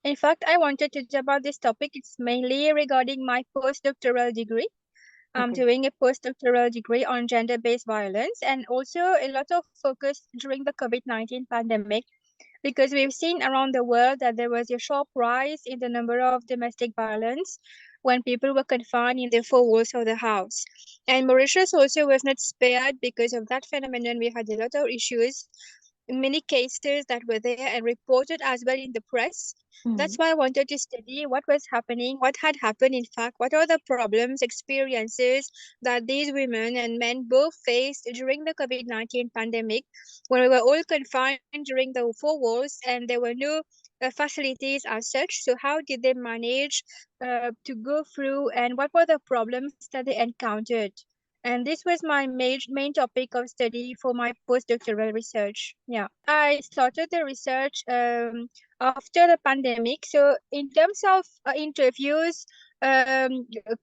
In fact, I wanted to talk about this topic. It's mainly regarding my postdoctoral degree. I'm Okay. doing a postdoctoral degree on gender-based violence and also a lot of focus during the COVID-19 pandemic because we've seen around the world that there was a sharp rise in the number of domestic violence when people were confined in the four walls of the house. And Mauritius also was not spared because of that phenomenon. We had a lot of issues, many cases that were there and reported as well in the press. That's Mm. why I wanted to study what was happening, what had happened, in fact, what are the problems, experiences that these women and men both faced during the COVID-19 pandemic when we were all confined during the four walls and there were no facilities as such. So, how did they manage to go through and what were the problems that they encountered? And this was my main topic of study for my postdoctoral research. Yeah, I started the research after the pandemic. So in terms of interviews,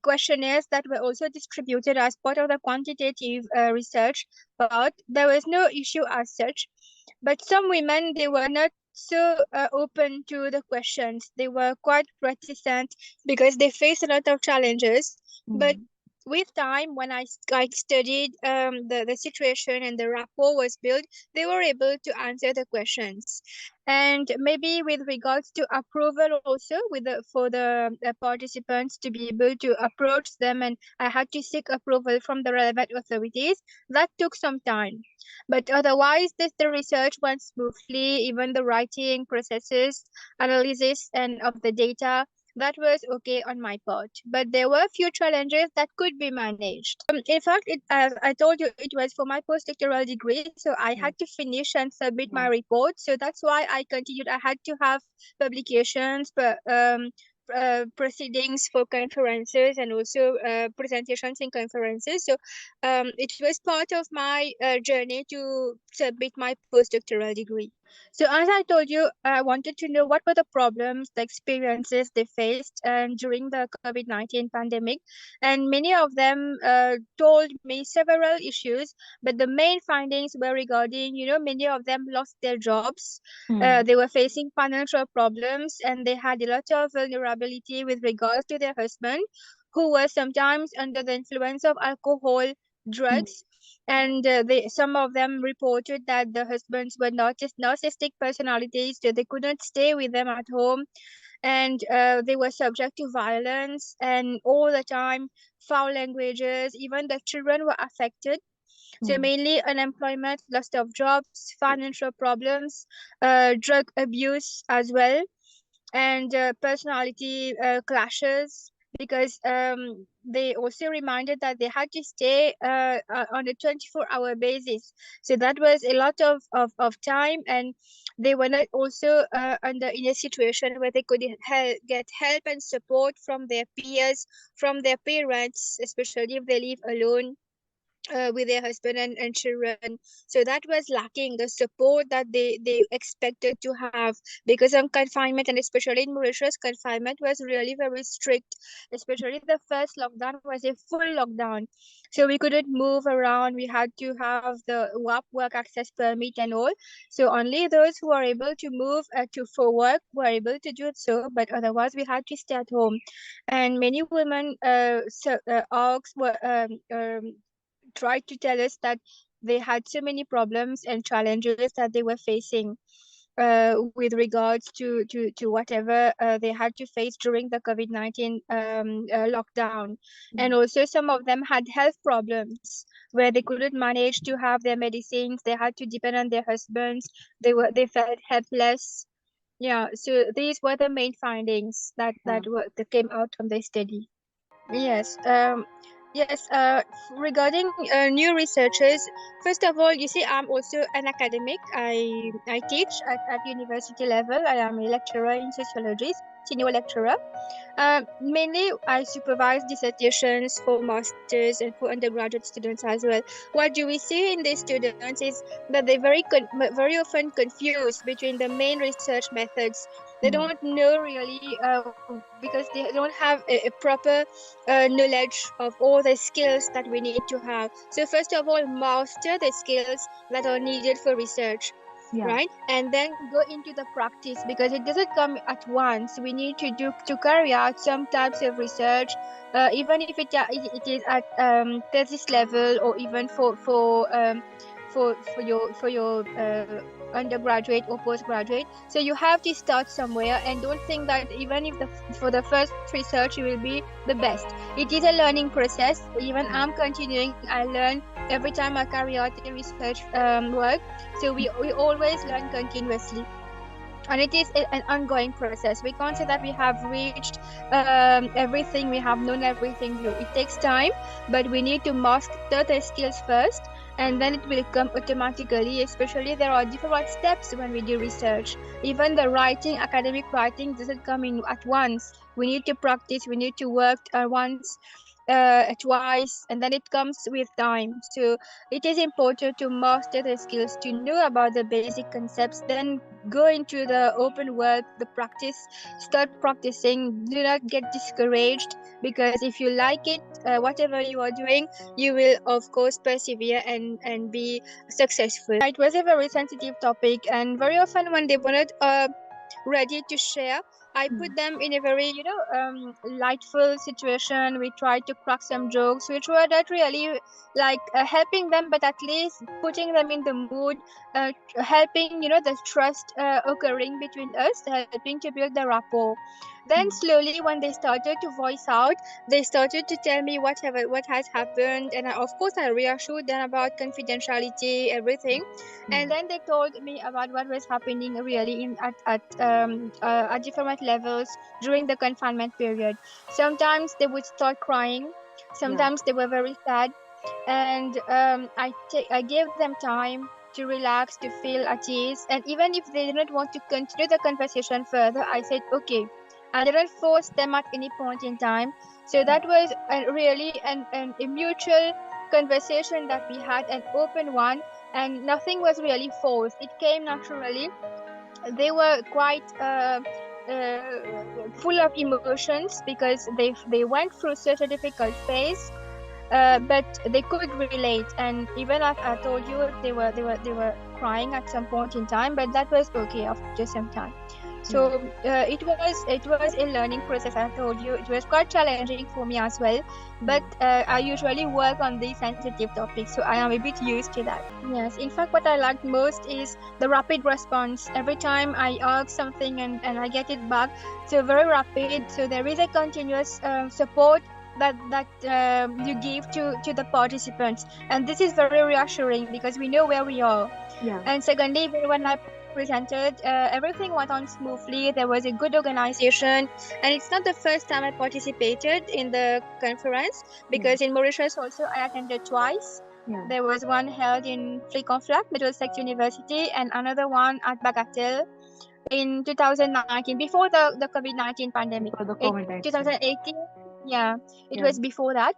questionnaires that were also distributed as part of the quantitative research, but there was no issue as such. But some women, they were not so open to the questions. They were quite reticent because they faced a lot of challenges. But Mm. with time, when I studied the situation and the rapport was built, they were able to answer the questions. And maybe with regards to approval also with for the participants to be able to approach them, and I had to seek approval from the relevant authorities. That took some time. But otherwise, the research went smoothly, even the writing processes, analysis and of the data, that was okay on my part. But there were a few challenges that could be managed. In fact, as I told you, it was for my postdoctoral degree, so I had Yes. to finish and submit my Yes. report. So that's why I continued. I had to have publications, proceedings for conferences and also presentations in conferences. So it was part of my journey to submit my postdoctoral degree. So as I told you, I wanted to know what were the problems, the experiences they faced during the COVID-19 pandemic. And many of them told me several issues, but the main findings were regarding, many of them lost their jobs. Mm. They were facing financial problems and they had a lot of vulnerability with regards to their husband, who was sometimes under the influence of alcohol, Mm. drugs, and some of them reported that the husbands were not just narcissistic personalities, so they couldn't stay with them at home, and they were subject to violence and all the time foul languages. Even the children were affected. So Mm. mainly unemployment, loss of jobs, financial problems, drug abuse as well, and personality clashes, because they also reminded that they had to stay on a 24-hour basis. So that was a lot of time, and they were not also under in a situation where they could get help and support from their peers, from their parents, especially if they live alone with their husband and children. So that was lacking the support that they expected to have, because of confinement, and especially in Mauritius, confinement was really very strict. Especially the first lockdown was a full lockdown. So we couldn't move around. We had to have the work access permit and all. So only those who are able to move to for work were able to do so, but otherwise we had to stay at home. And many women asked were tried to tell us that they had so many problems and challenges that they were facing with regards to whatever they had to face during the COVID-19 lockdown. And Mm. also some of them had health problems where they couldn't manage to have their medicines. They had to depend on their husbands. They felt helpless. Yeah, so these were the main findings Yeah. that came out from the study. Yes. Yes. Regarding new researchers, first of all, you see, I'm also an academic. I teach at university level. I am a lecturer in sociology, senior lecturer. Mainly, I supervise dissertations for masters and for undergraduate students as well. What do we see in these students is that they very often confuse between the main research methods. They Mm. don't know really because they don't have a proper knowledge of all the skills that we need to have. So first of all, master the skills that are needed for research. right? And then go into the practice, because it doesn't come at once. We need to carry out some types of research, even if it is at thesis level, or even for your undergraduate or postgraduate. So you have to start somewhere, and don't think that even if for the first research you will be the best. It is a learning process. Even I'm continuing. I learn every time I carry out the research work. So we always learn continuously. And it is an ongoing process. We can't say that we have reached everything, we have known everything. No, it takes time, but we need to master the skills first, and then it will come automatically. Especially there are different steps when we do research. Even the writing, academic writing, doesn't come in at once. We need to practice, we need to work once, twice, and then it comes with time. So it is important to master the skills, to know about the basic concepts, then go into the open world, the practice, start practicing. Do not get discouraged, because if you like it, whatever you are doing, you will of course persevere and be successful. It was a very sensitive topic, and very often when they were not ready to share, I put them in a very, lightful situation. We tried to crack some jokes, which were not really like helping them, but at least putting them in the mood, helping, the trust occurring between us, helping to build the rapport. Then slowly, when they started to voice out, they started to tell me what has happened, and of course I reassured them about confidentiality, everything. And then they told me about what was happening really at different levels during the confinement period. Sometimes they would start crying, sometimes they were very sad, and I gave them time to relax, to feel at ease. And even if they didn't want to continue the conversation further, I said okay. I didn't force them at any point in time. So that was really a mutual conversation that we had, an open one, and nothing was really forced. It came naturally. They were quite full of emotions, because they went through such a difficult phase, but they could relate. And even I told you, they were crying at some point in time, but that was okay after some time. So it was a learning process. I told you it was quite challenging for me as well, but I usually work on these sensitive topics, so I am a bit used to that. Yes, in fact, what I liked most is the rapid response. Every time I ask something and I get it back, so very rapid. So there is a continuous support that you give to the participants, and this is very reassuring, because we know where we are. And secondly, when I presented, everything went on smoothly. There was a good organization, and it's not the first time I participated in the conference, because in Mauritius also I attended twice. There was one held in Flic-en-Flac, Middlesex University, and another one at Bagatelle in 2019, before the COVID-19 pandemic. 2018, it was before that.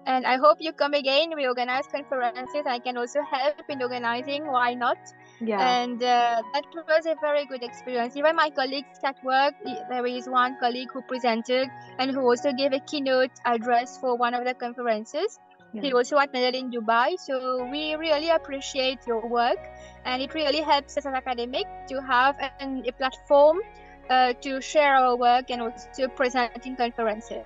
And I hope you come again. We organize conferences. I can also help in organizing. Why not? And that was a very good experience. Even my colleagues at work, there is one colleague who presented and who also gave a keynote address for one of the conferences. He also attended in Dubai. So we really appreciate your work, and it really helps us as academic to have a platform to share our work and also present in conferences.